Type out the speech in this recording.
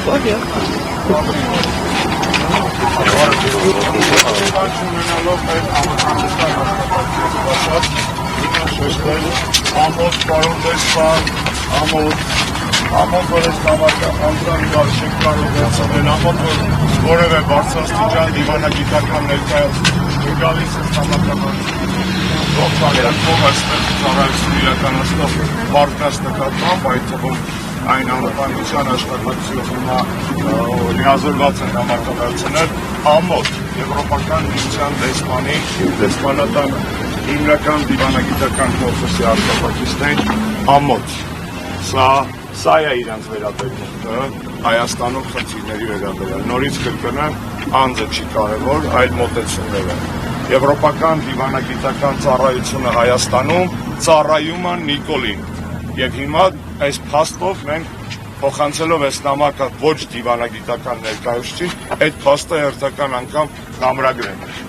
կապով եւ ամոթ պարոն դեսպան, ամոթ որ ես նամակը անդրանիվար շեք կարող վերցնել, ամոթ որ որևէ բարձրաստիճան դիվանագիտական ներկայացում գալիս ես նամակաբար ողջաներակով ծառայություն իրականացնող մարդկանց նկատմամբ, այդ թվում այն անվտանգության աշխատակցություն հիմա լիազորված են նամակավերցնել ամոթ Եվրոպական միության դեսպանի դեսպանատան հիմնական դիվանագիտական կորպուսի արտակարգիչներին ամոթ սա է իրենց վերաբերմունքը Հայաստանում խնդիրների վերաբերյալ նորից կրկնեմ անձը չի կարևոր այլ մոտեցումները Եվրոպական դիվանագիտական ծառայությունը Հայաստանում ծառայում է Նիկոլին եւ հիմա այս փաստով մենք փոխանցելով այս նամակը ոչ դիվանագիտական ներկայացուցիչ այդ փաստը հերթական անգամ կամրագրենք